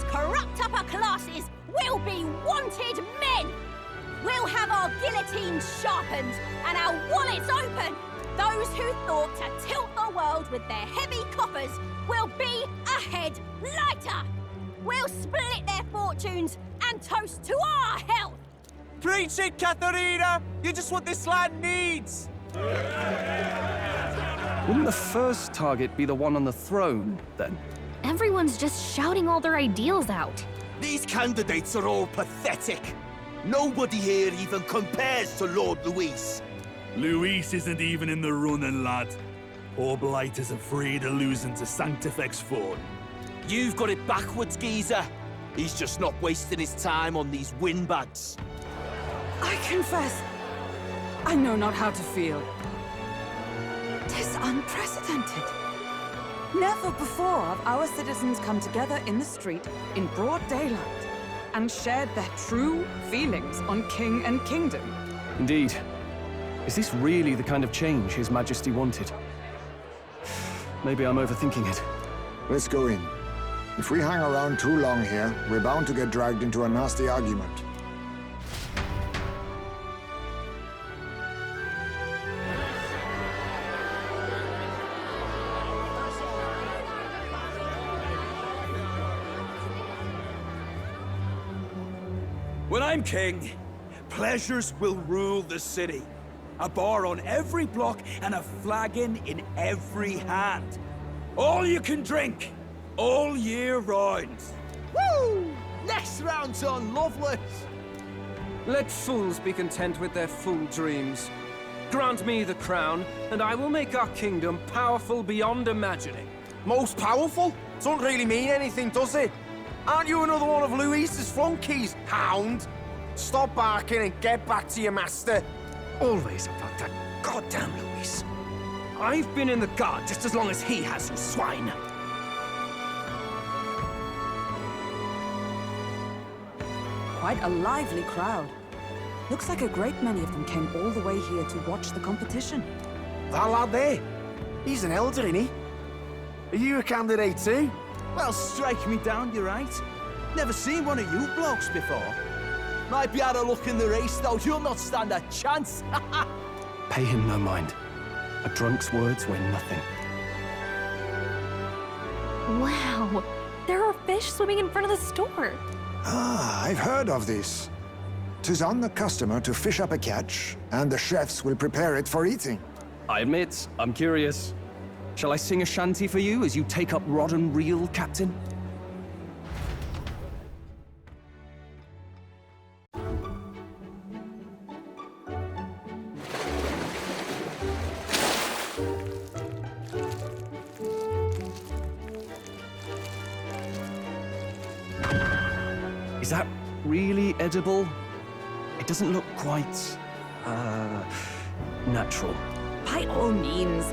those corrupt upper classes will be wanted men! We'll have our guillotines sharpened and our wallets open! Those who thought to tilt the world with their heavy coffers will be a head lighter! We'll split their fortunes and toast to our health! Preach it, Katharina! You're just what this land needs! Wouldn't the first target be the one on the throne, then? Everyone's just shouting all their ideals out. These candidates are all pathetic. Nobody here even compares to Lord Luis. Luis isn't even in the running, lad. Poor Blight is afraid of losing to Sanctifex Ford. You've got it backwards, geezer. He's just not wasting his time on these windbags. I confess, I know not how to feel. 'Tis unprecedented. Never before have our citizens come together in the street in broad daylight and shared their true feelings on king and kingdom. Indeed. Is this really the kind of change His Majesty wanted? Maybe I'm overthinking it. Let's go in. If we hang around too long here, we're bound to get dragged into a nasty argument. When I'm king, pleasures will rule the city. A bar on every block and a flagon in every hand. All you can drink, all year round. Woo! Next round's on Loveless. Let fools be content with their fool dreams. Grant me the crown, and I will make our kingdom powerful beyond imagining. Most powerful? Doesn't really mean anything, does it? Aren't you another one of Luis's flunkies, hound? Stop barking and get back to your master. Always about that goddamn Luis. I've been in the guard just as long as he has, you swine. Quite a lively crowd. Looks like a great many of them came all the way here to watch the competition. That lad there, he's an elder, isn't he? Are you a candidate too? Well, strike me down, you're right. Never seen one of you blokes before. Might be out of luck in the race, though. You'll not stand a chance. Pay him no mind. A drunk's words weigh nothing. Wow, there are fish swimming in front of the store. Ah, I've heard of this. 'Tis on the customer to fish up a catch, and the chefs will prepare it for eating. I admit, I'm curious. Shall I sing a shanty for you as you take up rod and reel, Captain? Is that really edible? It doesn't look quite, natural. By all means,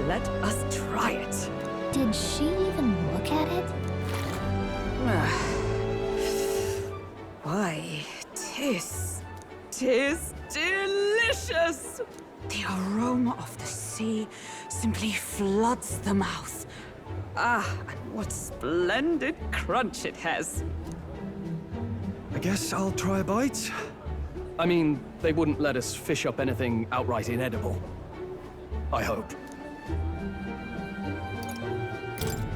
let us try it. Did she even look at it? Why, tis delicious! The aroma of the sea simply floods the mouth. Ah, and what splendid crunch it has. I guess I'll try a bite. I mean, they wouldn't let us fish up anything outright inedible. I hope.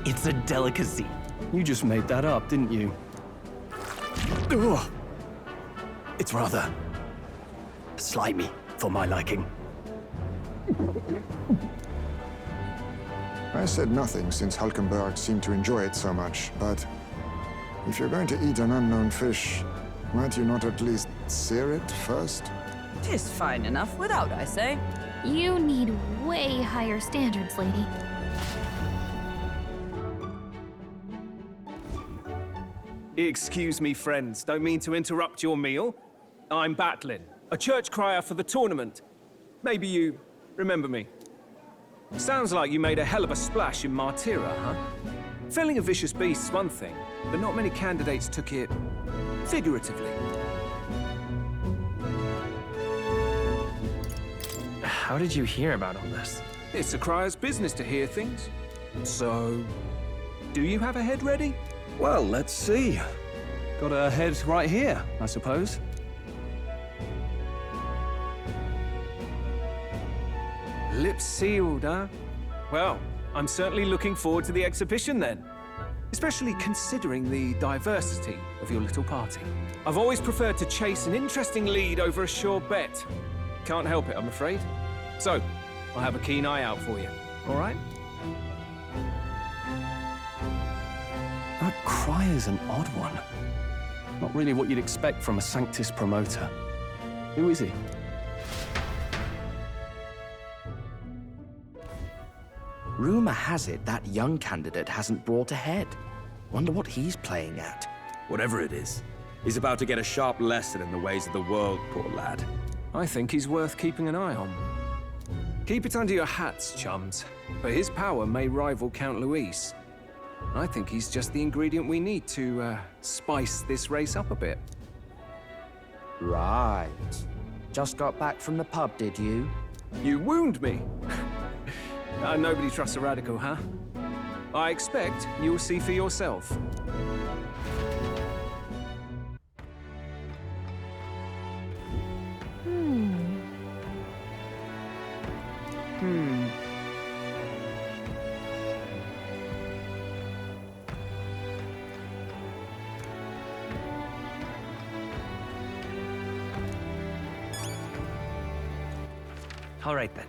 It's a delicacy. You just made that up, didn't you? Ugh. It's rather slimy for my liking. I said nothing since Hulkenberg seemed to enjoy it so much, but if you're going to eat an unknown fish, might you not at least sear it first? 'Tis fine enough without, I say. You need way higher standards, lady. Excuse me, friends. Don't mean to interrupt your meal. I'm Batlin, a church crier for the tournament. Maybe you remember me. Sounds like you made a hell of a splash in Martyra, huh? Felling a vicious beast's one thing, but not many candidates took it figuratively. How did you hear about all this? It's a crier's business to hear things. So, do you have a head ready? Well, let's see. Got a head right here, I suppose. Lips sealed, huh? Well, I'm certainly looking forward to the exhibition then. Especially considering the diversity of your little party. I've always preferred to chase an interesting lead over a sure bet. Can't help it, I'm afraid. So, I'll have a keen eye out for you, all right? That cry is an odd one. Not really what you'd expect from a Sanctus promoter. Who is he? Rumor has it that young candidate hasn't brought ahead. Wonder what he's playing at. Whatever it is, he's about to get a sharp lesson in the ways of the world, poor lad. I think he's worth keeping an eye on. Keep it under your hats, chums. But his power may rival Count Luis. I think he's just the ingredient we need to, spice this race up a bit. Right. Just got back from the pub, did you? You wound me! Nobody trusts a radical, huh? I expect you'll see for yourself. All right then.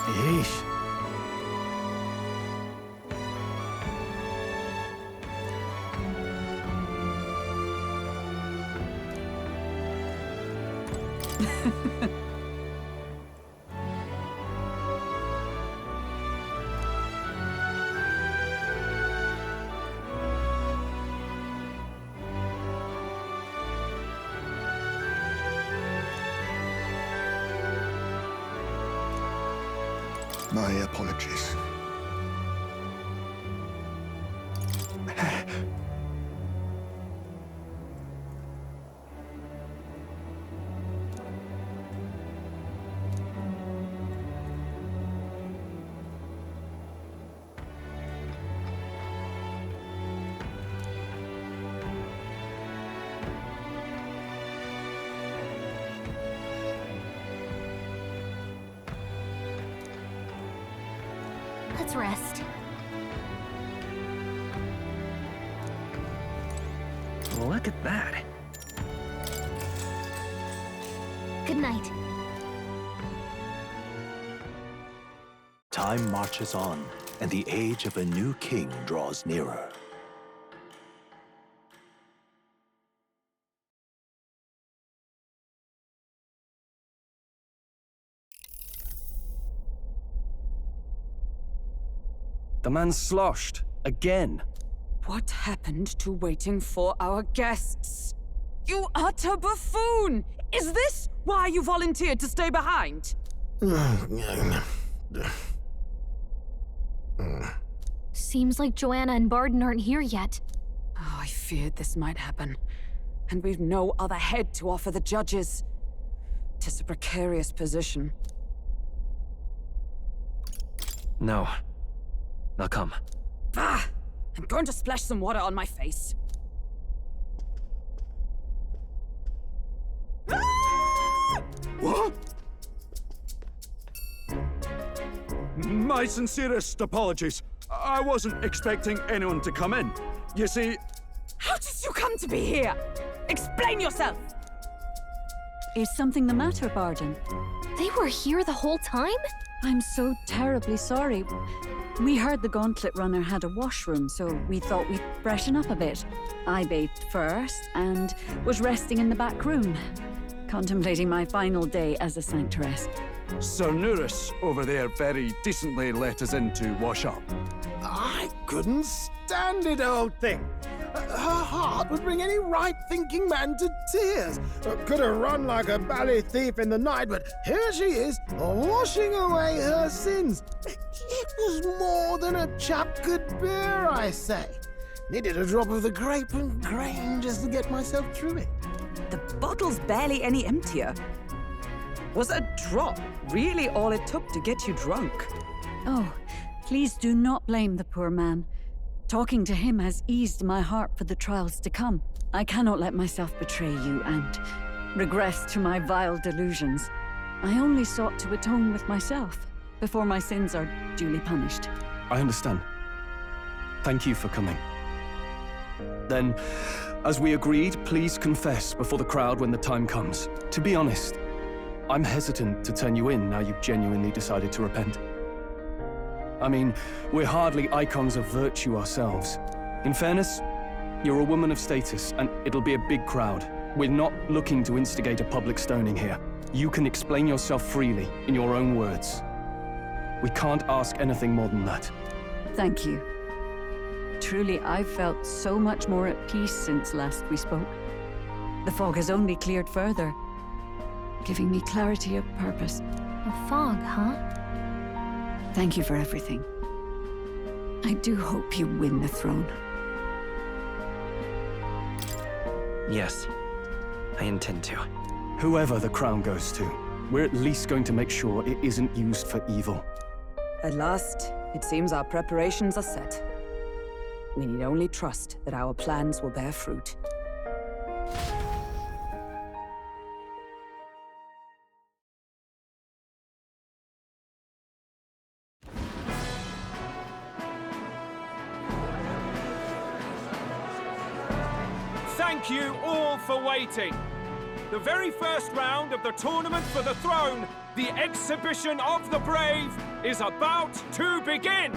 Yeesh. My apologies. Let's rest. Look at that. Good night. Time marches on, and the age of a new king draws nearer. The man's sloshed. Again. What happened to waiting for our guests? You utter buffoon! Is this why you volunteered to stay behind? Seems like Joanna and Barden aren't here yet. Oh, I feared this might happen. And we've no other head to offer the judges. 'Tis a precarious position. No. Now come. Ah! I'm going to splash some water on my face. What? My sincerest apologies. I wasn't expecting anyone to come in. You see... How did you come to be here? Explain yourself! Is something the matter, Barden? They were here the whole time? I'm so terribly sorry. We heard the Gauntlet Runner had a washroom, so we thought we'd freshen up a bit. I bathed first and was resting in the back room, contemplating my final day as a Sanctoress. Sir Nuris over there very decently let us in to wash up. I couldn't stand it, old thing. Her heart would bring any right-thinking man to tears. Could have run like a bally thief in the night, but here she is, washing away her sins. It was more than a chap could bear, I say. Needed a drop of the grape and grain just to get myself through it. The bottle's barely any emptier. Was a drop really all it took to get you drunk? Oh, please do not blame the poor man. Talking to him has eased my heart for the trials to come. I cannot let myself betray you and regress to my vile delusions. I only sought to atone with myself before my sins are duly punished. I understand. Thank you for coming. Then, as we agreed, please confess before the crowd when the time comes. To be honest, I'm hesitant to turn you in now you've genuinely decided to repent. I mean, we're hardly icons of virtue ourselves. In fairness, you're a woman of status, and it'll be a big crowd. We're not looking to instigate a public stoning here. You can explain yourself freely, in your own words. We can't ask anything more than that. Thank you. Truly, I've felt so much more at peace since last we spoke. The fog has only cleared further, giving me clarity of purpose. The fog, huh? Thank you for everything. I do hope you win the throne. Yes, I intend to. Whoever the crown goes to, we're at least going to make sure it isn't used for evil. At last, it seems our preparations are set. We need only trust that our plans will bear fruit. Thank you all for waiting. The very first round of the tournament for the throne, the exhibition of the brave, is about to begin.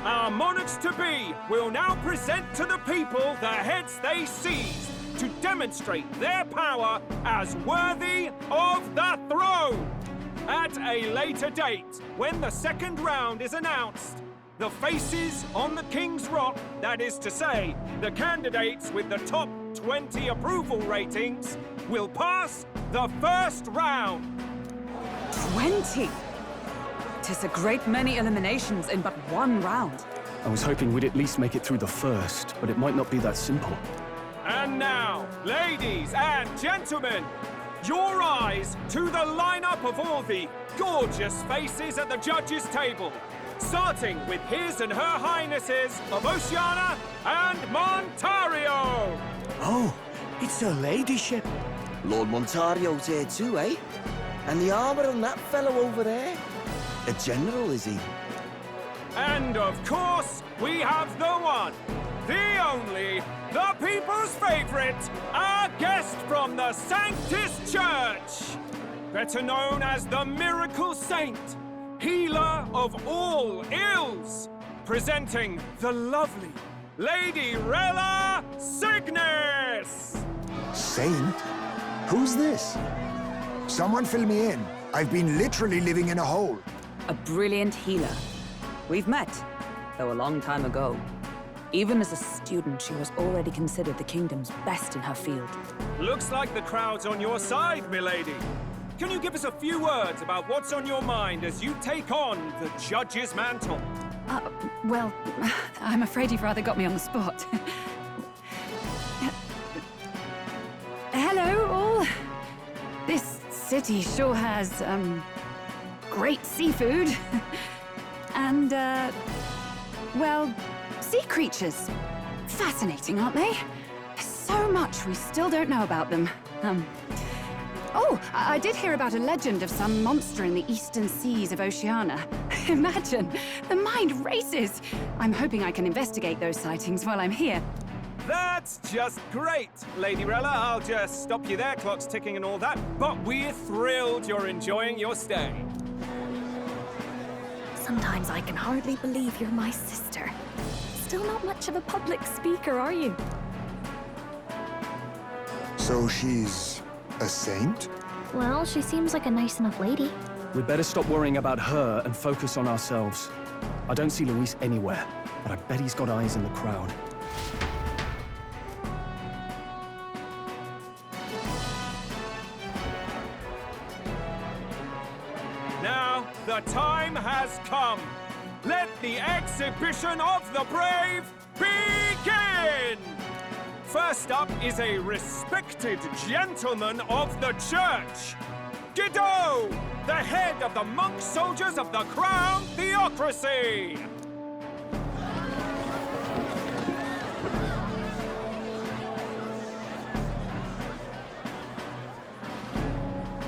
Our monarchs-to-be will now present to the people the heads they seized to demonstrate their power as worthy of the throne. At a later date, when the second round is announced, the faces on the King's Rock, that is to say, the candidates with the top 20 approval ratings, will pass the first round. 20! 'Tis a great many eliminations in but one round. I was hoping we'd at least make it through the first, but it might not be that simple. And now, ladies and gentlemen, your eyes to the lineup of all the gorgeous faces at the judges' table, starting with His and Her Highnesses of Oceania and Montario. Oh, it's her ladyship. Lord Montario's here too, eh? And the armor on that fellow over there? A general, is he? And of course, we have the one, the only, the people's favorite, our guest from the Sanctus Church, better known as the Miracle Saint, healer of all ills, presenting the lovely Lady Rella Cygnus! Saint? Who's this? Someone fill me in. I've been literally living in a hole. A brilliant healer. We've met, though a long time ago. Even as a student, she was already considered the kingdom's best in her field. Looks like the crowd's on your side, milady. Can you give us a few words about what's on your mind as you take on the judge's mantle? Well, I'm afraid you've rather got me on the spot. Hello, all. This city sure has, great seafood. And, well, sea creatures. Fascinating, aren't they? There's so much we still don't know about them. Oh, I did hear about a legend of some monster in the eastern seas of Oceania. Imagine, the mind races. I'm hoping I can investigate those sightings while I'm here. That's just great, Lady Rella. I'll just stop you there, clock's ticking and all that. But we're thrilled you're enjoying your stay. Sometimes I can hardly believe you're my sister. Still not much of a public speaker, are you? So she's a saint? Well, she seems like a nice enough lady. We'd better stop worrying about her and focus on ourselves. I don't see Luis anywhere, but I bet he's got eyes in the crowd. Now, the time has come. Let the exhibition of the brave begin! First up is a respected gentleman of the church. Godot, the head of the monk soldiers of the Crown Theocracy!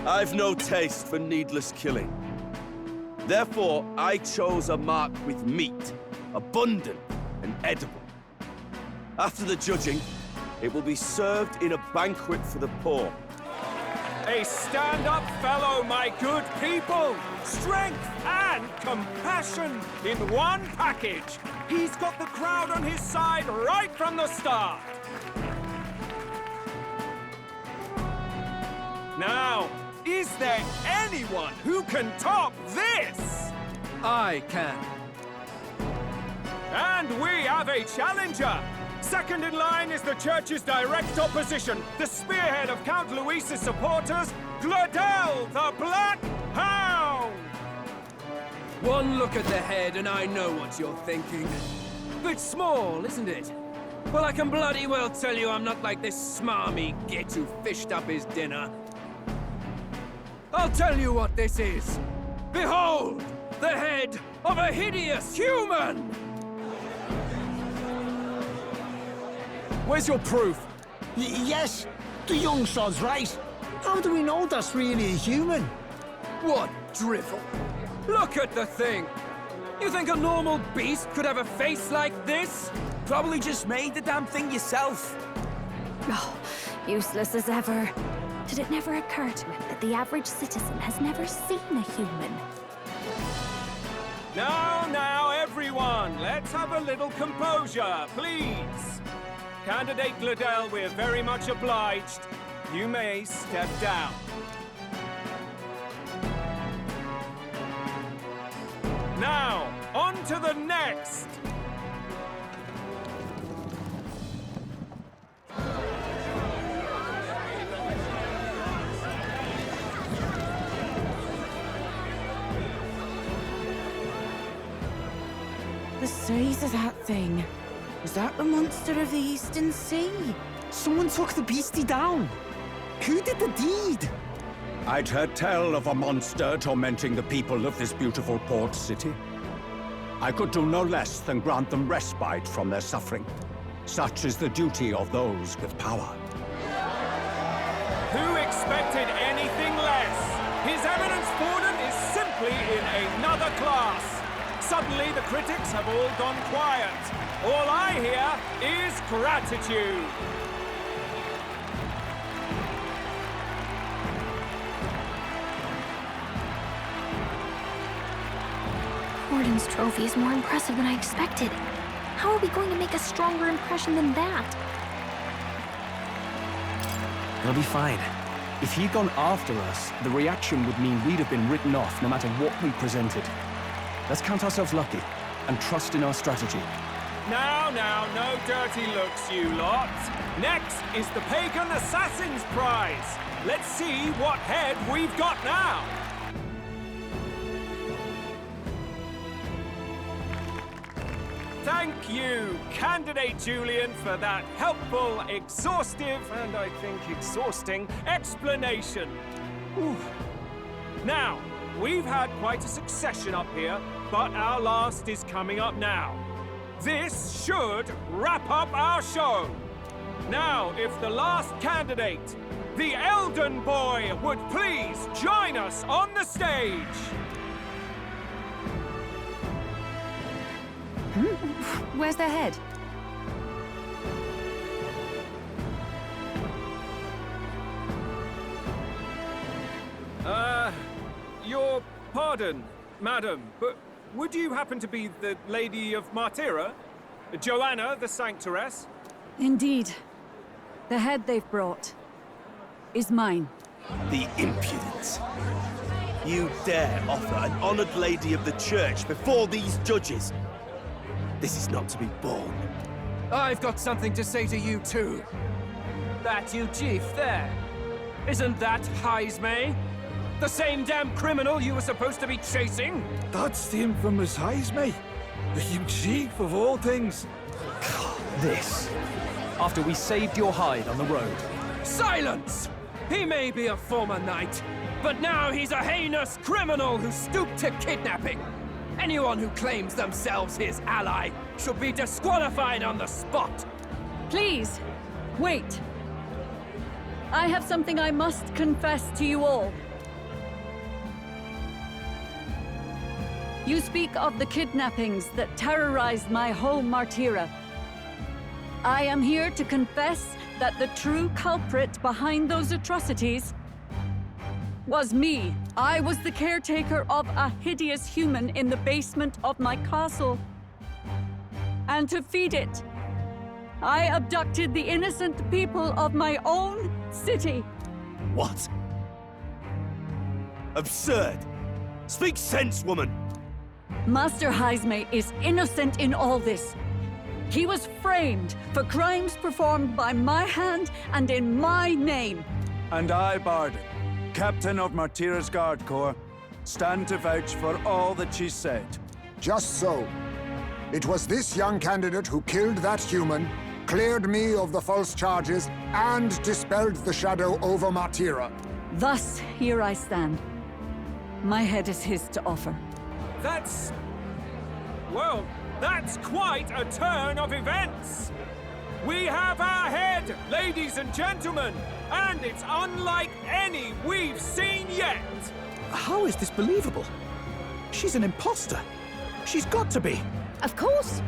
I've no taste for needless killing. Therefore, I chose a mark with meat, abundant and edible. After the judging, it will be served in a banquet for the poor. A stand-up fellow, my good people! Strength and compassion in one package! He's got the crowd on his side right from the start! Now, is there anyone who can top this? I can. And we have a challenger! Second in line is the church's direct opposition, the spearhead of Count Luis's supporters, Gladel the Black Hound! One look at the head and I know what you're thinking. Bit small, isn't it? Well, I can bloody well tell you I'm not like this smarmy git who fished up his dinner. I'll tell you what this is. Behold, the head of a hideous human! Where's your proof? Yes, the young sod's right. How do we know that's really a human? What drivel? Look at the thing! You think a normal beast could have a face like this? Probably just made the damn thing yourself. Oh, useless as ever. Did it never occur to him that the average citizen has never seen a human? Now, everyone, let's have a little composure, please. Candidate Gladel, we're very much obliged. You may step down. Now, on to the next! The size of that thing. Is that the monster of the Eastern Sea? Someone took the beastie down. Who did the deed? I'd heard tell of a monster tormenting the people of this beautiful port city. I could do no less than grant them respite from their suffering. Such is the duty of those with power. Who expected anything less? His Eminence Forden is simply in another class. Suddenly, the critics have all gone quiet. All I hear is gratitude. Warden's trophy is more impressive than I expected. How are we going to make a stronger impression than that? It'll be fine. If he'd gone after us, the reaction would mean we'd have been written off no matter what we presented. Let's count ourselves lucky and trust in our strategy. Now, no dirty looks, you lot. Next is the Pagan Assassin's Prize. Let's see what head we've got now. Thank you, Candidate Julian, for that helpful, exhaustive, and I think exhausting explanation. Whew. Now, we've had quite a succession up here, but our last is coming up now. This should wrap up our show. Now, if the last candidate, the Elden Boy, would please join us on the stage. Where's their head? Your pardon, madam, but would you happen to be the Lady of Martyra? Joanna, the Sanctoress? Indeed. The head they've brought is mine. The impudence. You dare offer an honored lady of the church before these judges? This is not to be borne. I've got something to say to you too. That you chief there. Isn't that Heismay? The same damn criminal you were supposed to be chasing? That's the infamous Heismay. The huge chief of all things. This. After we saved your hide on the road. Silence! He may be a former knight, But now he's a heinous criminal who stooped to kidnapping. Anyone who claims themselves his ally should be disqualified on the spot. Please, wait. I have something I must confess to you all. You speak of the kidnappings that terrorized my home, Martira. I am here to confess that the true culprit behind those atrocities was me. I was the caretaker of a hideous human in the basement of my castle. And to feed it, I abducted the innocent people of my own city. What? Absurd! Speak sense, woman! Master Heisme is innocent in all this. He was framed for crimes performed by my hand and in my name. And I, Bardin, Captain of Martira's Guard Corps, stand to vouch for all that she said. Just so. It was this young candidate who killed that human, cleared me of the false charges, and dispelled the shadow over Martira. Thus, here I stand. My head is his to offer. That's... well, that's quite a turn of events! We have our head, ladies and gentlemen, and it's unlike any we've seen yet! How is this believable? She's an imposter. She's got to be. Of course.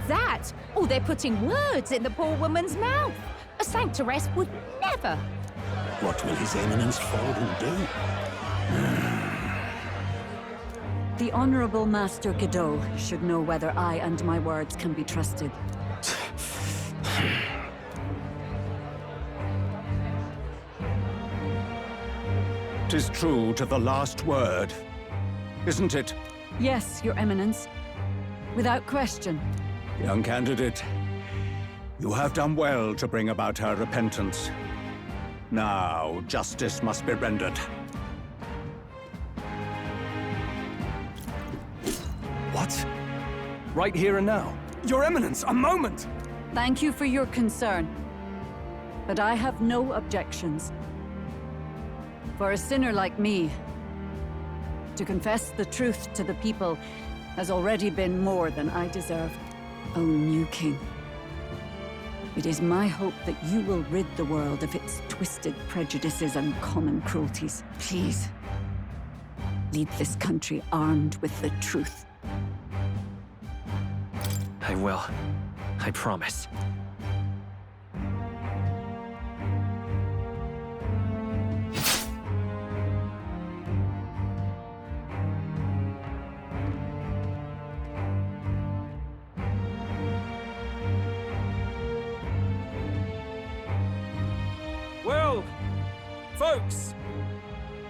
That, or they're putting words in the poor woman's mouth. A sanctoress would never. What will His Eminence Forden do? The Honorable Master Godot should know whether I and my words can be trusted. 'Tis true to the last word, isn't it? Yes, Your Eminence. Without question. Young candidate, you have done well to bring about her repentance. Now, justice must be rendered. What? Right here and now? Your Eminence, a moment! Thank you for your concern. But I have no objections. For a sinner like me, to confess the truth to the people has already been more than I deserve. O new king, it is my hope that you will rid the world of its twisted prejudices and common cruelties. Please, lead this country armed with the truth. I will. I promise. Well, folks,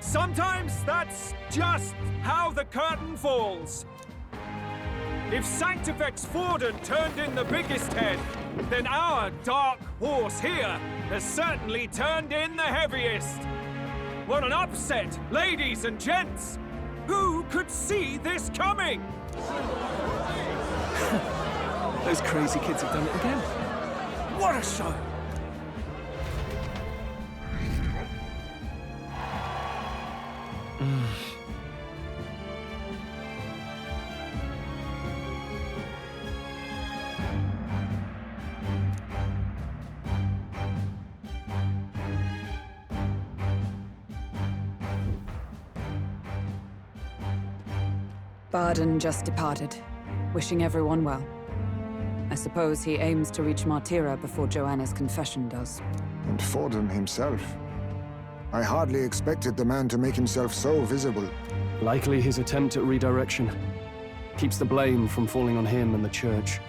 sometimes that's just how the curtain falls. If Sanctifex Forden turned in the biggest head, then our dark horse here has certainly turned in the heaviest. What an upset, ladies and gents! Who could see this coming? Those crazy kids have done it again. What a show! Bardin just departed, wishing everyone well. I suppose he aims to reach Martira before Joanna's confession does. And Forden himself. I hardly expected the man to make himself so visible. Likely his attempt at redirection. Keeps the blame from falling on him and the church.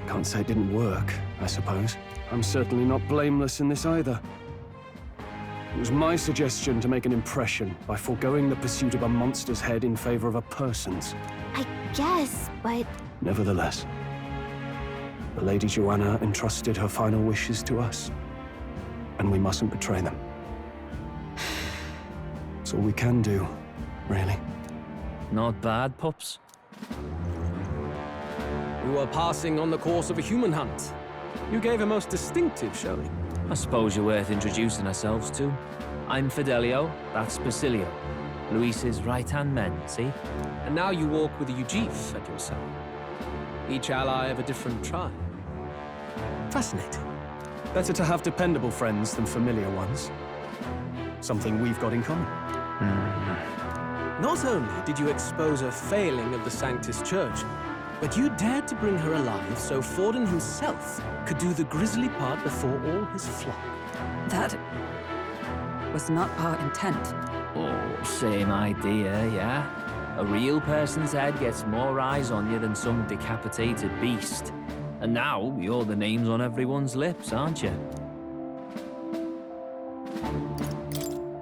Can't say it didn't work, I suppose. I'm certainly not blameless in this either. It was my suggestion to make an impression by foregoing the pursuit of a monster's head in favor of a person's. I guess, but... Nevertheless, the Lady Joanna entrusted her final wishes to us, and we mustn't betray them. It's all we can do, really. Not bad, pups. We were passing on the course of a human hunt. You gave a most distinctive showing. I suppose you're worth introducing ourselves to. I'm Fidelio, that's Basilio. Luis's right-hand men, see? And now you walk with Eugif at your side. Each ally of a different tribe. Fascinating. Better to have dependable friends than familiar ones. Something we've got in common. Not only did you expose a failing of the Sanctus Church, but you dared to bring her alive so Forden himself could do the grisly part before all his flock. That was not our intent. Oh, same idea, yeah? A real person's head gets more eyes on you than some decapitated beast. And now, you're the names on everyone's lips, aren't you?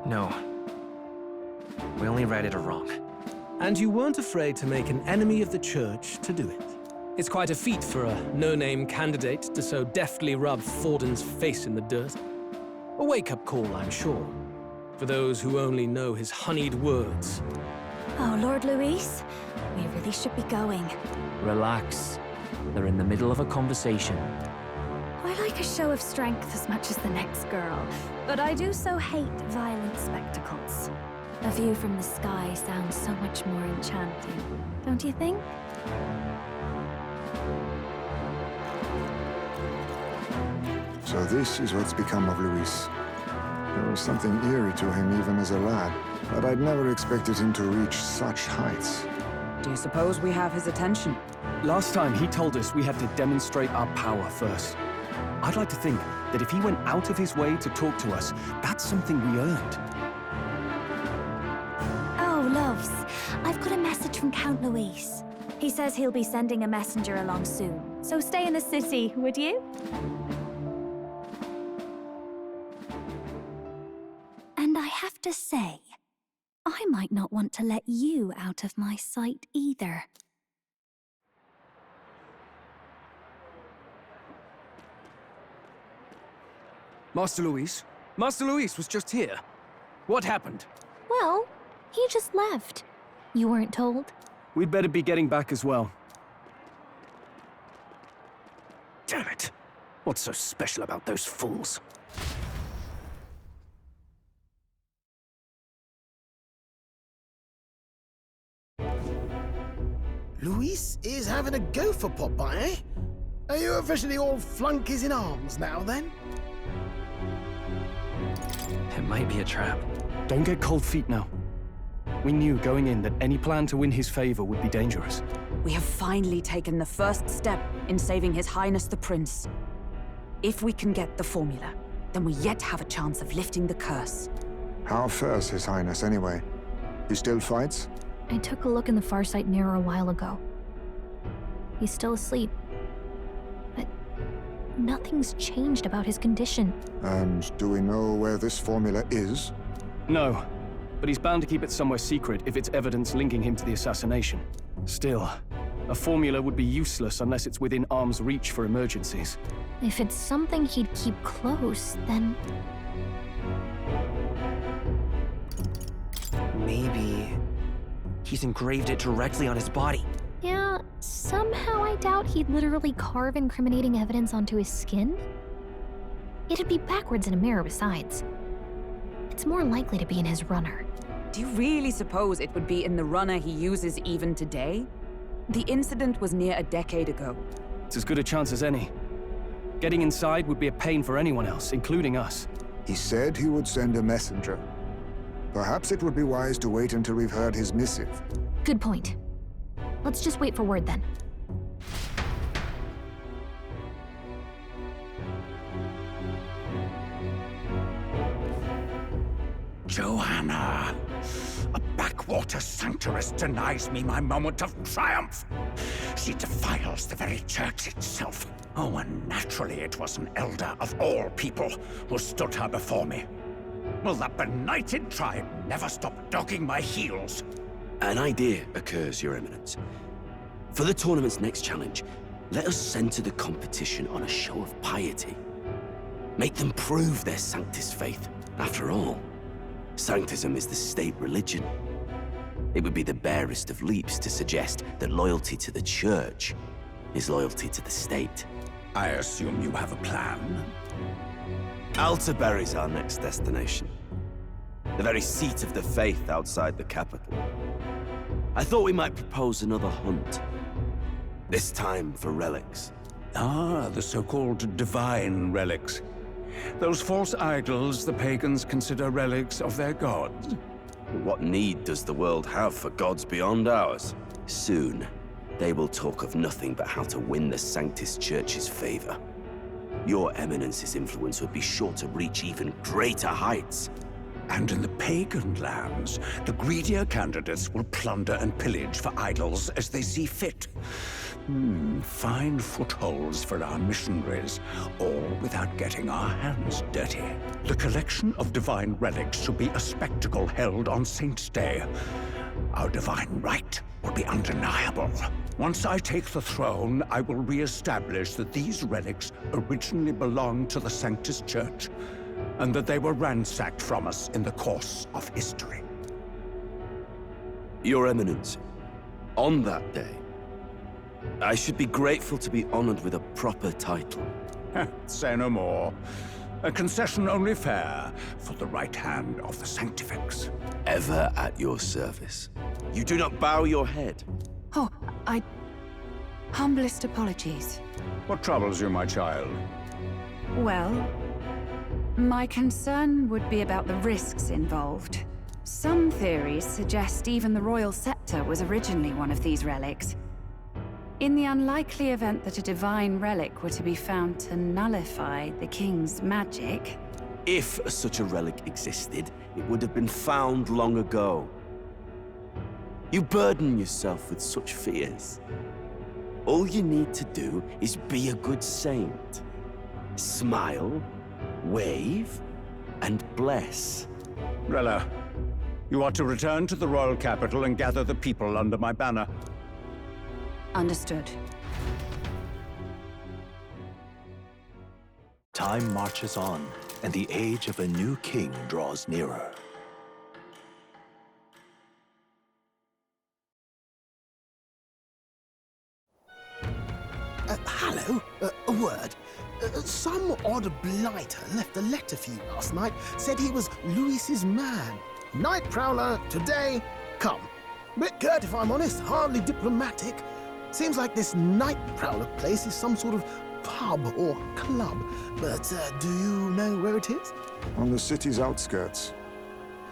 No. We only righted a wrong. And you weren't afraid to make an enemy of the Church to do it. It's quite a feat for a no-name candidate to so deftly rub Forden's face in the dirt. A wake-up call, I'm sure, for those who only know his honeyed words. Oh, Lord Luis, we really should be going. Relax. They're in the middle of a conversation. I like a show of strength as much as the next girl, but I do so hate violent spectacles. A view from the sky sounds so much more enchanting, don't you think? So this is what's become of Luis. There was something eerie to him even as a lad, but I'd never expected him to reach such heights. Do you suppose we have his attention? Last time he told us we had to demonstrate our power first. I'd like to think that if he went out of his way to talk to us, that's something we earned. Oh, loves, I've got a message from Count Luis. He says he'll be sending a messenger along soon, so stay in the city, would you? And I have to say, I might not want to let you out of my sight either. Master Luis? Master Luis was just here. What happened? Well, he just left. You weren't told? We'd better be getting back as well. Damn it. What's so special about those fools? Luis is having a go for Popeye, eh? Are you officially all flunkies in arms now, then? It might be a trap. Don't get cold feet now. We knew going in that any plan to win his favor would be dangerous. We have finally taken the first step in saving His Highness the Prince. If we can get the formula, then we yet have a chance of lifting the curse. How fares His Highness, anyway? He still fights? I took a look in the Farsight mirror a while ago. He's still asleep. But nothing's changed about his condition. And do we know where this formula is? No, but he's bound to keep it somewhere secret if it's evidence linking him to the assassination. Still, a formula would be useless unless it's within arm's reach for emergencies. If it's something he'd keep close, then... Maybe... he's engraved it directly on his body. Yeah, somehow I doubt he'd literally carve incriminating evidence onto his skin. It'd be backwards in a mirror besides. It's more likely to be in his runner. Do you really suppose it would be in the runner he uses even today? The incident was near a decade ago. It's as good a chance as any. Getting inside would be a pain for anyone else, including us. He said he would send a messenger. Perhaps it would be wise to wait until we've heard his missive. Good point. Let's just wait for word then. Johanna! A backwater sanctuarist denies me my moment of triumph! She defiles the very church itself. Oh, and naturally it was an elder of all people who stood her before me. Will that benighted tribe never stop dogging my heels? An idea occurs, Your Eminence. For the tournament's next challenge, let us center the competition on a show of piety. Make them prove their Sanctus faith. After all, Sanctism is the state religion. It would be the barest of leaps to suggest that loyalty to the Church is loyalty to the state. I assume you have a plan? Altaberry's our next destination. the very seat of the faith outside the capital. I thought we might propose another hunt. This time for relics. Ah, the so-called divine relics. Those false idols the pagans consider relics of their gods. What need does the world have for gods beyond ours? Soon, they will talk of nothing but how to win the Sanctus Church's favor. Your Eminence's influence would be sure to reach even greater heights. And in the pagan lands, the greedier candidates will plunder and pillage for idols as they see fit. Fine footholds for our missionaries, all without getting our hands dirty. The collection of divine relics should be a spectacle held on Saint's Day. Our divine right will be undeniable. Once I take the throne, I will re-establish that these relics originally belonged to the Sanctus Church, and that they were ransacked from us in the course of history. Your Eminence, on that day, I should be grateful to be honored with a proper title. Say no more. A concession only fair for the right hand of the Sanctifex. Ever at your service. You do not bow your head. Oh, humblest apologies. What troubles you, my child? Well, my concern would be about the risks involved. Some theories suggest even the royal scepter was originally one of these relics. In the unlikely event that a divine relic were to be found to nullify the king's magic... If such a relic existed, it would have been found long ago. You burden yourself with such fears. All you need to do is be a good saint. Smile, wave, and bless. Rella, you are to return to the royal capital and gather the people under my banner. Understood. Time marches on, and the age of a new king draws nearer. Hello? A word. Some odd blighter left a letter for you last night. Said he was Louis's man. Night Prowler, today, come. Bit curt if I'm honest, hardly diplomatic. Seems like this Night Prowler place is some sort of pub or club. But do you know where it is? On the city's outskirts.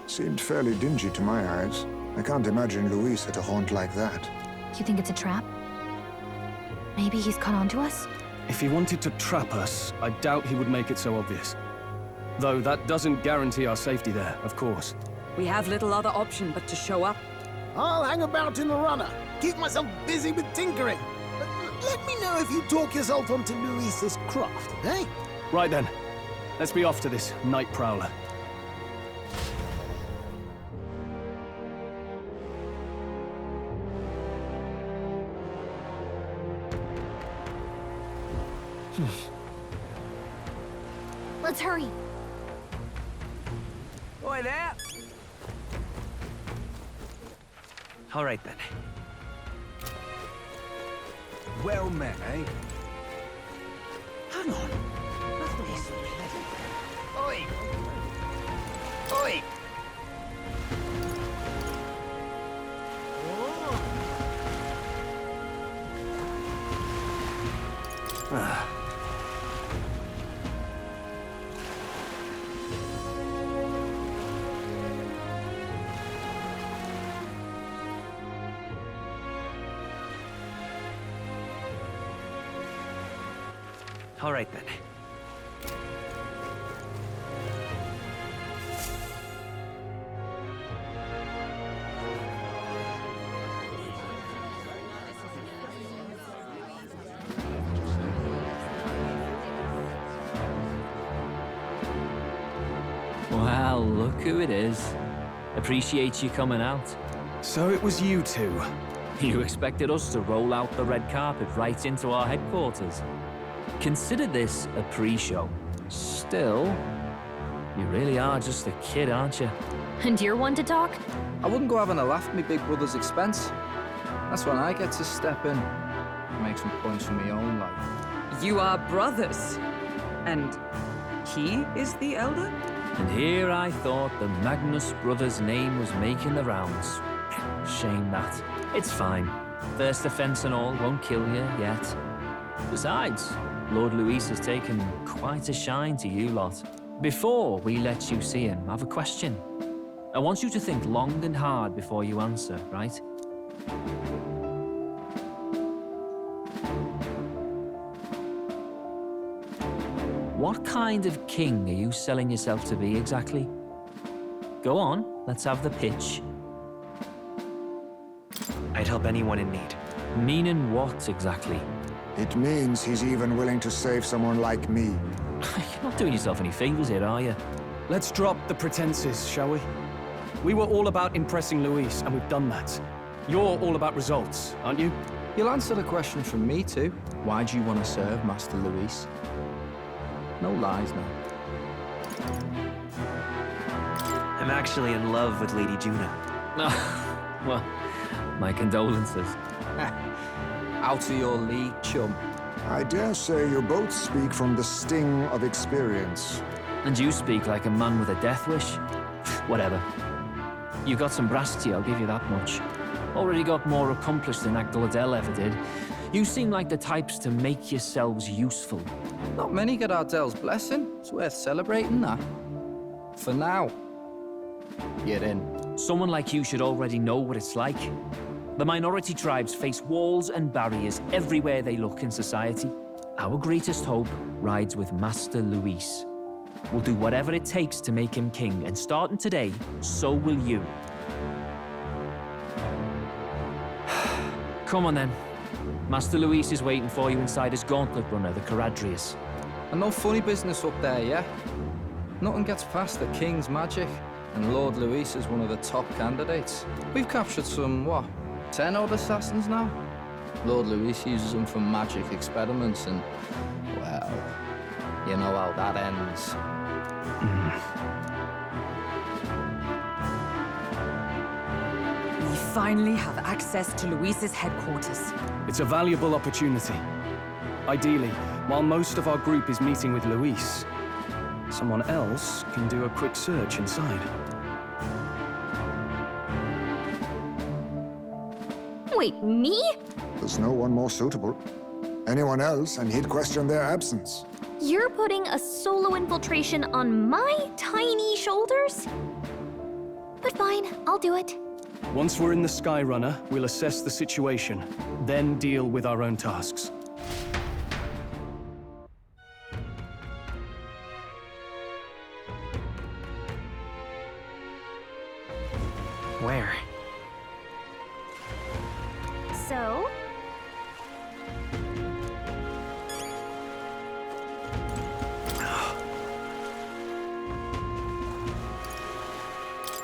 Seemed fairly dingy to my eyes. I can't imagine Louis at a haunt like that. You think it's a trap? Maybe he's caught on to us? If he wanted to trap us, I doubt he would make it so obvious. Though that doesn't guarantee our safety there, of course. We have little other option but to show up. I'll hang about in the runner. Keep myself busy with tinkering. Let me know if you talk yourself onto Louis's craft, eh? Right then. Let's be off to this Night Prowler. Let's hurry. Oi there! All right, then. Well met, eh? Hang on. Oi! Oi! All right, then. Well, look who it is. Appreciate you coming out. So it was you two. You expected us to roll out the red carpet right into our headquarters. Consider this a pre-show. Still, you really are just a kid, aren't you? And you're one to talk? I wouldn't go having a laugh at my big brother's expense. That's when I get to step in and make some points for my own life. You are brothers. And he is the elder? And here I thought the Magnus brothers' name was making the rounds. Shame that. It's fine. First offense and all won't kill you yet. Besides, Lord Luis has taken quite a shine to you lot. Before we let you see him, I have a question. I want you to think long and hard before you answer, right? What kind of king are you selling yourself to be exactly? Go on, let's have the pitch. I'd help anyone in need. Meaning what exactly? It means he's even willing to save someone like me. You're not doing yourself any favors here, are you? Let's drop the pretenses, shall we? We were all about impressing Luis, and we've done that. You're all about results, aren't you? You'll answer the question from me too. Why do you want to serve Master Luis? No lies now. I'm actually in love with Lady Juna. Well, my condolences. Out of your league, chum. I dare say you both speak from the sting of experience. And you speak like a man with a death wish. Whatever. You got some brass to you, I'll give you that much. Already got more accomplished than Agdaladel ever did. You seem like the types to make yourselves useful. Not many get Ardel's blessing. It's worth celebrating that. For now. Get in. Someone like you should already know what it's like. The minority tribes face walls and barriers everywhere they look in society. Our greatest hope rides with Master Luis. We'll do whatever it takes to make him king, and starting today, so will you. Come on then. Master Luis is waiting for you inside his gauntlet runner, the Caradrius. And no funny business up there, yeah? Nothing gets past the king's magic, and Lord Luis is one of the top candidates. We've captured some, 10 odd assassins now? Lord Luis uses them for magic experiments and, well, you know how that ends. We finally have access to Luis's headquarters. It's a valuable opportunity. Ideally, while most of our group is meeting with Luis, someone else can do a quick search inside. Wait, me? There's no one more suitable. Anyone else, and he'd question their absence. You're putting a solo infiltration on my tiny shoulders? But fine, I'll do it. Once we're in the Skyrunner, we'll assess the situation, then deal with our own tasks. Where? So?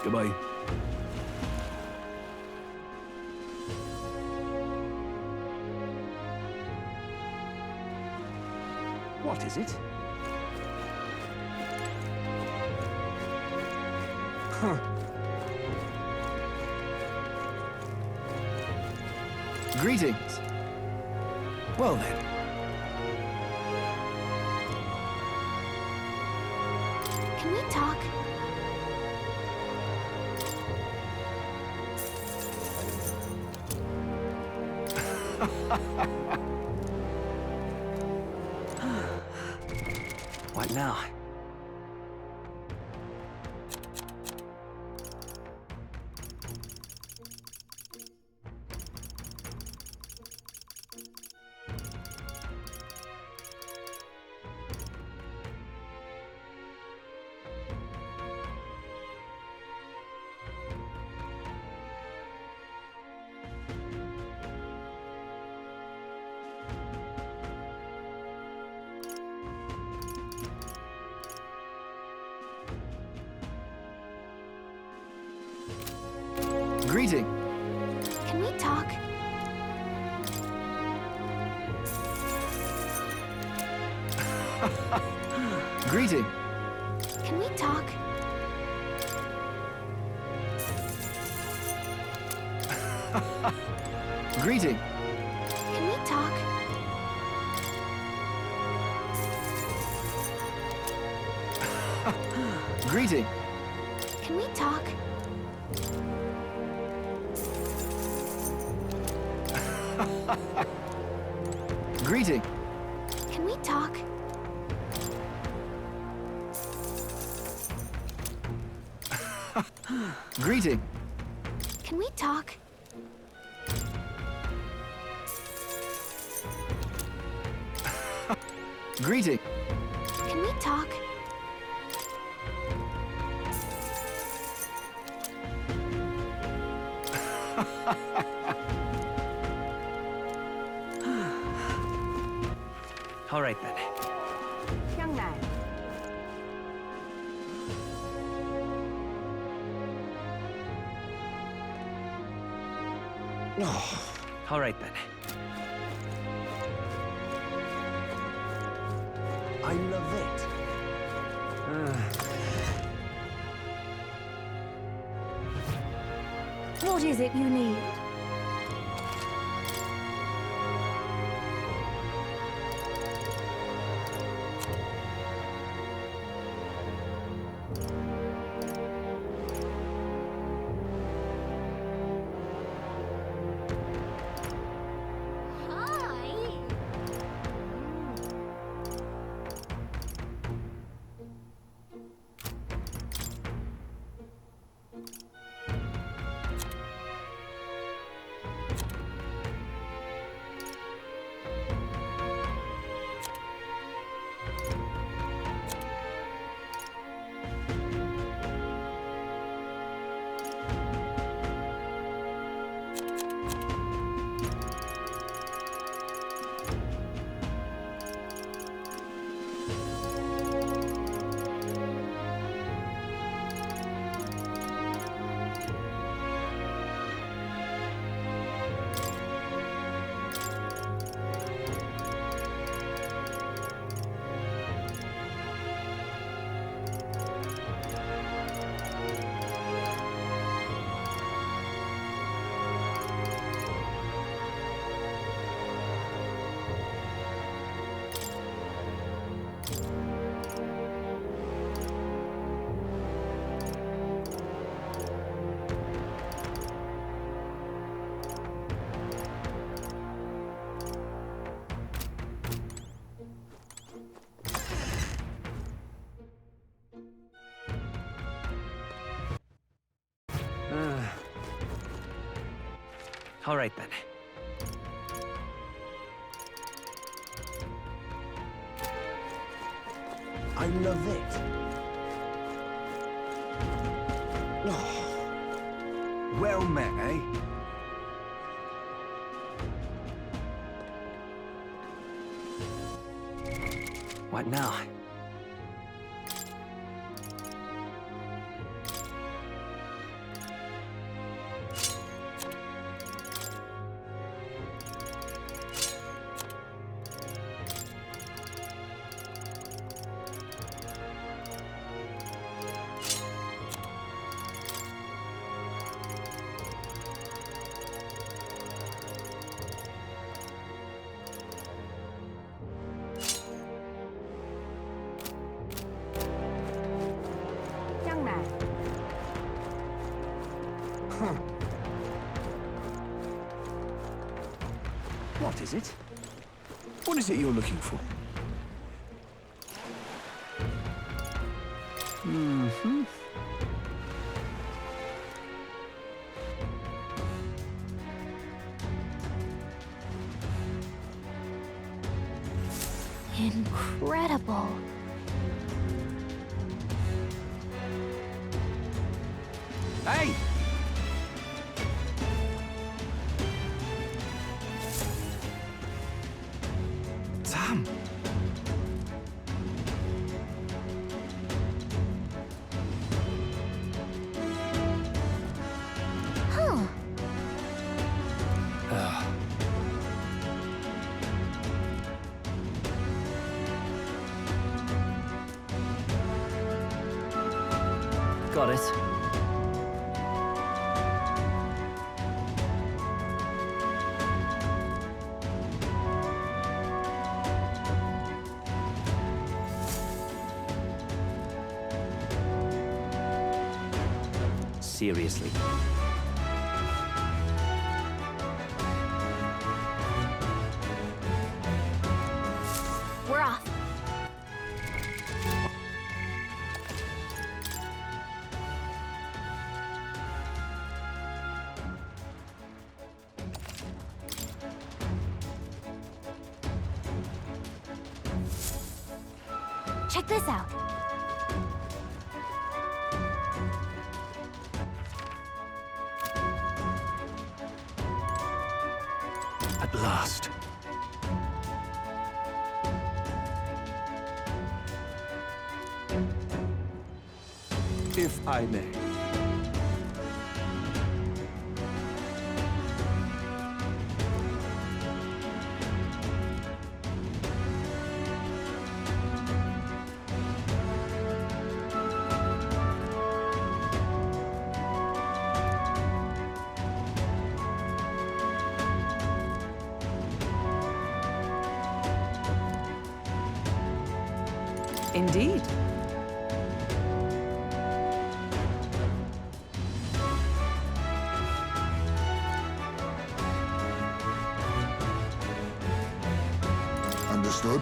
Goodbye. What is it? Huh. Greetings. Well then. Can we talk? What now? Greeting. Can we talk? Greeting. Can we talk? Greeting. Can we talk? Greeting. Can we talk? Greeting. Can we talk? Greeting. Can we talk? Greeting. Can we talk? All right then. Young man. All right then. I love it. What is it you need? All right then. I love it. Well met, eh? What now? Young man. What is it? What is it you're looking for? Mm-hmm. Incredible. Hey! Damn! Huh. Got it. seriously. We're off. Check this out. At last. If I may. Indeed. Understood?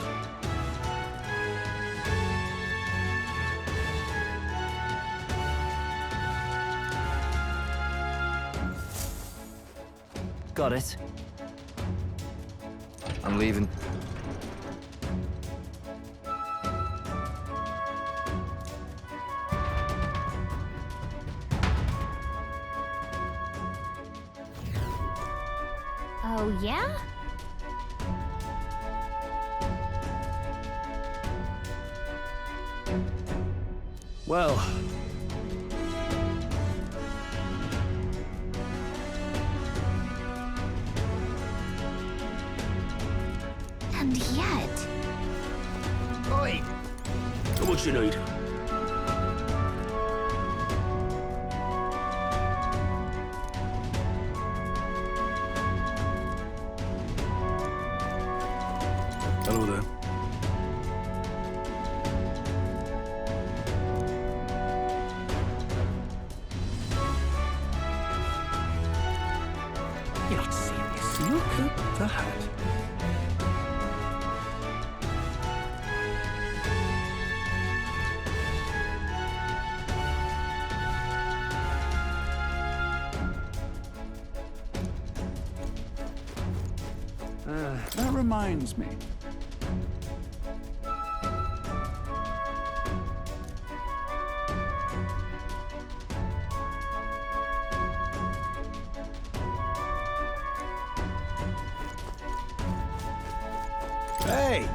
Got it. I'm leaving. Oh, yeah? Well, And yet... Oi! How much you need? hello there. You're not serious. Look at that. That reminds me. Hey!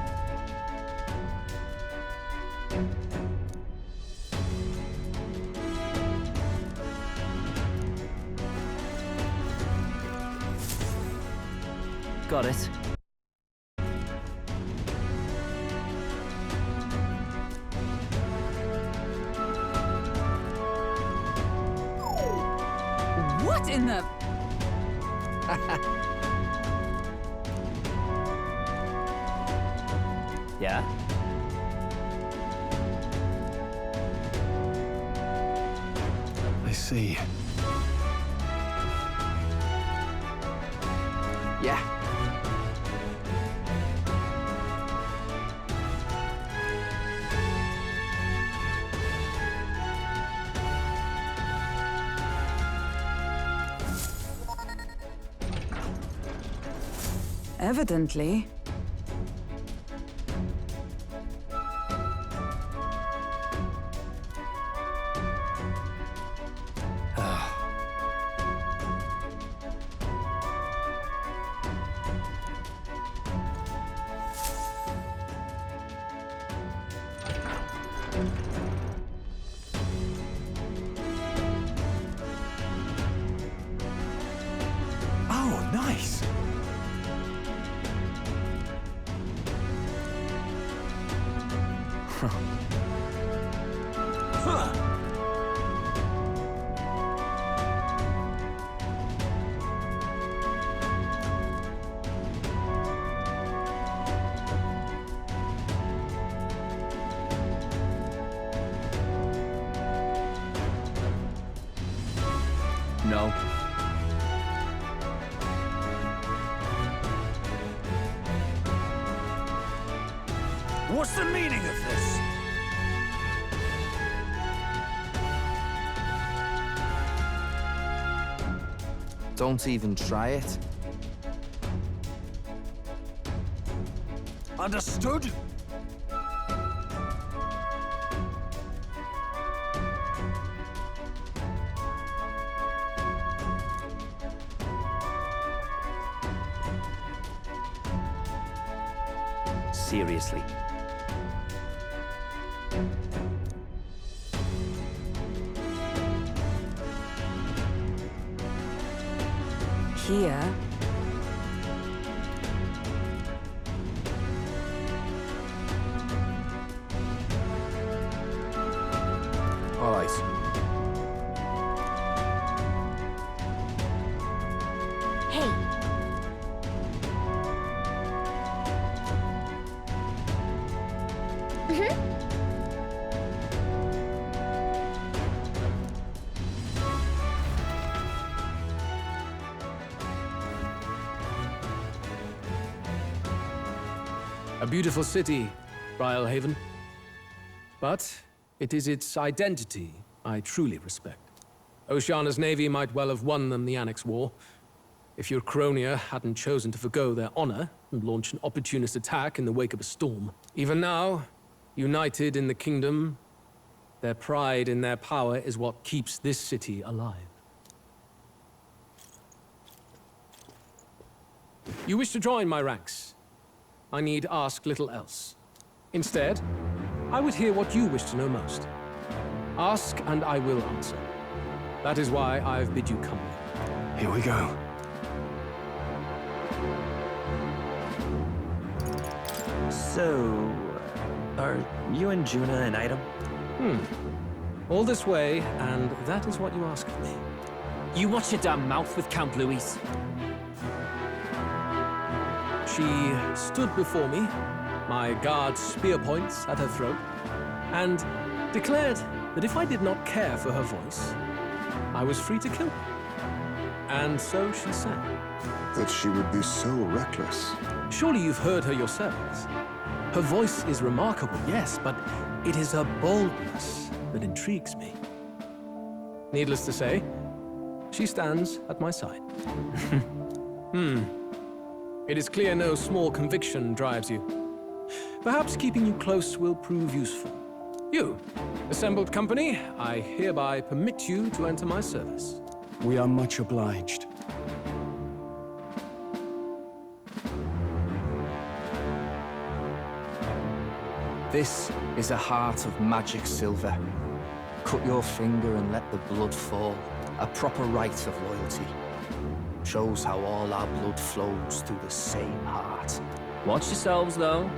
Got it. What in the... Yeah? I see. Yeah. Evidently. Oh, nice! Huh. No. What's the meaning of this? Don't even try it. Understood? Seriously. Here. All right. Hey. A beautiful city, Briarhaven. But it is its identity I truly respect. Oceana's navy might well have won them the Annex War, if your Cronia hadn't chosen to forgo their honor and launch an opportunist attack in the wake of a storm. Even now, united in the kingdom, their pride in their power is what keeps this city alive. You wish to join my ranks. I need ask little else. Instead, I would hear what you wish to know most. Ask and I will answer. That is why I've bid you come. Here we go. So, are you and Juna an item? All this way, and that is what you ask of me. You watch your damn mouth with Count Louise. She stood before me, my guard's spear points at her throat, and declared that if I did not care for her voice, I was free to kill her. And so she said. That she would be so reckless. Surely you've heard her yourselves. Her voice is remarkable, yes, but it is her boldness that intrigues me. Needless to say, she stands at my side. It is clear no small conviction drives you. Perhaps keeping you close will prove useful. You, assembled company, I hereby permit you to enter my service. We are much obliged. This is a heart of magic silver. Cut your finger and let the blood fall. A proper rite of loyalty. Shows how all our blood flows through the same heart. Watch yourselves, though.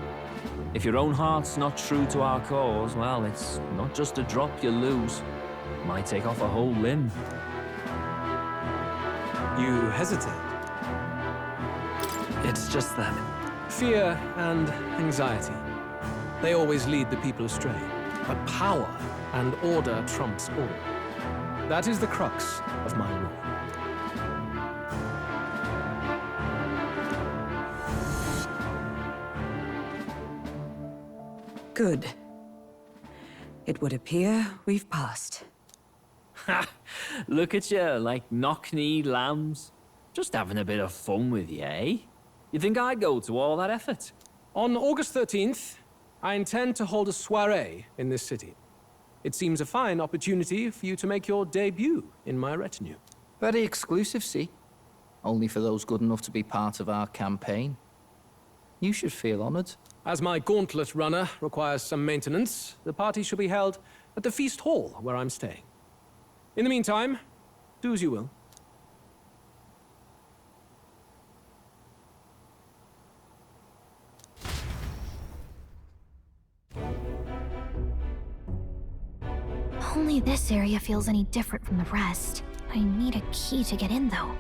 If your own heart's not true to our cause, well, it's not just a drop you lose. It might take off a whole limb. You hesitate. It's just that. Fear and anxiety. They always lead the people astray. But power and order trumps all. That is the crux of my rule. Good. It would appear we've passed. Ha! Look at you, like knock-kneed lambs. Just having a bit of fun with you, eh? You think I'd go to all that effort? On August 13th, I intend to hold a soiree in this city. It seems a fine opportunity for you to make your debut in my retinue. Very exclusive, see? Only for those good enough to be part of our campaign. You should feel honored. As my gauntlet runner requires some maintenance, the party shall be held at the feast hall where I'm staying. In the meantime, do as you will. Only this area feels any different from the rest. I need a key to get in, though.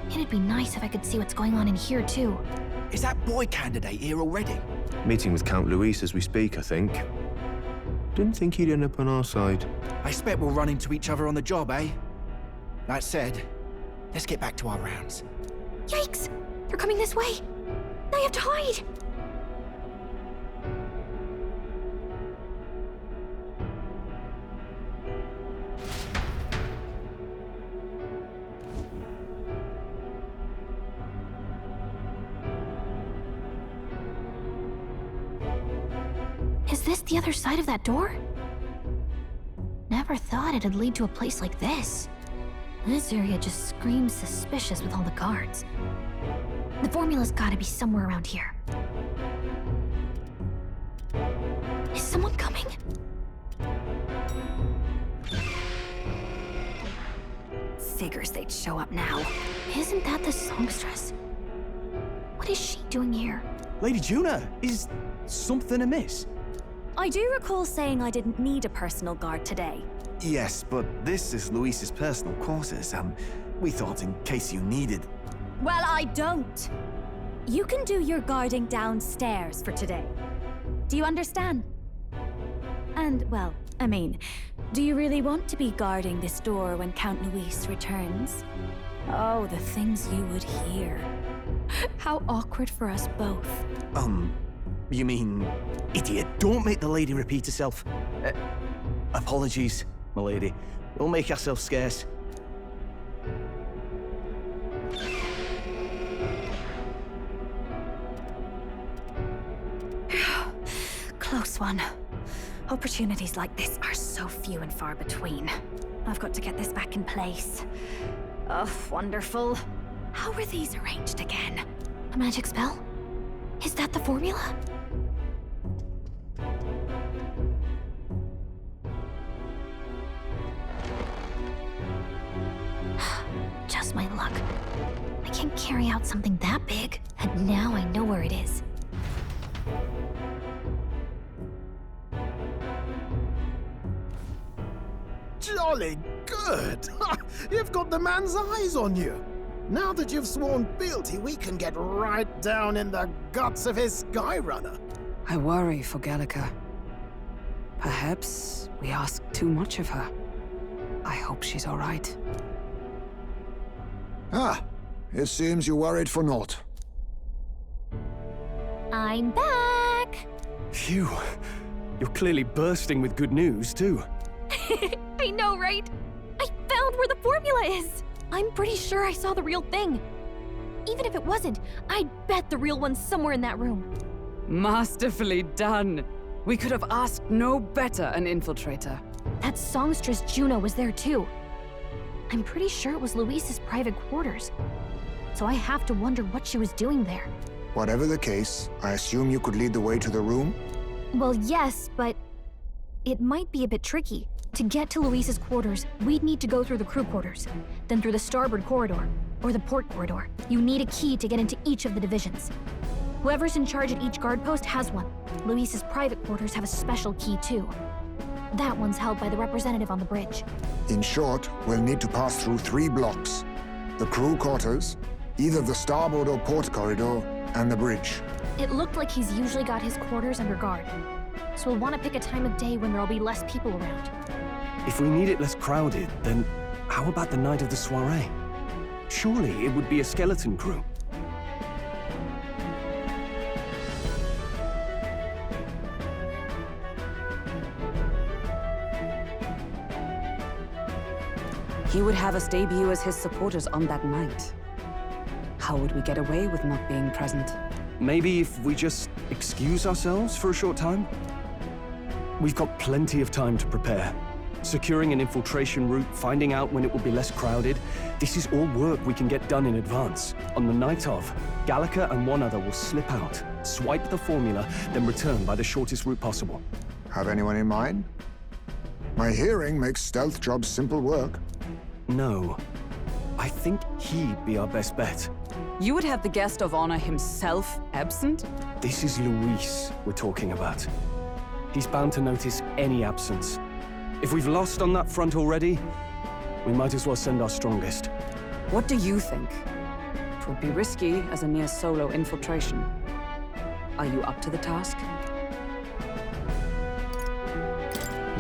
It'd be nice if I could see what's going on in here, too. Is that boy candidate here already? Meeting with Count Louise as we speak, I think. Didn't think he'd end up on our side. I expect we'll run into each other on the job, eh? That said, let's get back to our rounds. Yikes! They're coming this way! I have to hide! Is this the other side of that door? Never thought it'd lead to a place like this. This area just screams suspicious with all the guards. The formula's gotta be somewhere around here. Is someone coming? Figures they'd show up now. Isn't that the songstress? What is she doing here? Lady Juna, is something amiss? I do recall saying I didn't need a personal guard today. Yes, but this is Luis's personal quarters, we thought in case you needed... Well, I don't. You can do your guarding downstairs for today. Do you understand? And, well, I mean, do you really want to be guarding this door when Count Luis returns? Oh, the things you would hear. How awkward for us both. You mean... Idiot, don't make the lady repeat herself. Apologies, my lady. We'll make ourselves scarce. Close one. Opportunities like this are so few and far between. I've got to get this back in place. Oh, wonderful. How were these arranged again? A magic spell? Is that the formula? Just my luck. I can't carry out something that big, and now I know where it is. Jolly good! You've got the man's eyes on you. Now that you've sworn fealty, we can get right down in the guts of his Skyrunner. I worry for Gallica. Perhaps we ask too much of her. I hope she's all right. Ah, it seems you worried for naught. I'm back! Phew. You're clearly bursting with good news, too. I know, right? I found where the formula is! I'm pretty sure I saw the real thing. Even if it wasn't, I'd bet the real one's somewhere in that room. Masterfully done. We could have asked no better an infiltrator. That songstress Juno was there too. I'm pretty sure it was Luis's private quarters. So I have to wonder what she was doing there. Whatever the case, I assume you could lead the way to the room? Well, yes, but it might be a bit tricky. To get to Luis's quarters, we'd need to go through the crew quarters, then through the starboard corridor, or the port corridor. You need a key to get into each of the divisions. Whoever's in charge at each guard post has one. Luis's private quarters have a special key too. That one's held by the representative on the bridge. In short, we'll need to pass through 3 blocks. The crew quarters, either the starboard or port corridor, and the bridge. It looked like he's usually got his quarters under guard. So we'll want to pick a time of day when there'll be less people around. If we need it less crowded, then how about the night of the soiree? Surely it would be a skeleton crew. He would have us debut as his supporters on that night. How would we get away with not being present? Maybe if we just excuse ourselves for a short time? We've got plenty of time to prepare. Securing an infiltration route, finding out when it will be less crowded, this is all work we can get done in advance. On the night of, Gallica and one other will slip out, swipe the formula, then return by the shortest route possible. Have anyone in mind? My hearing makes stealth jobs simple work. No. I think he'd be our best bet. You would have the guest of honor himself absent? This is Luis we're talking about. He's bound to notice any absence. If we've lost on that front already, we might as well send our strongest. What do you think? It would be risky as a near solo infiltration. Are you up to the task?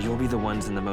You'll be the ones in the most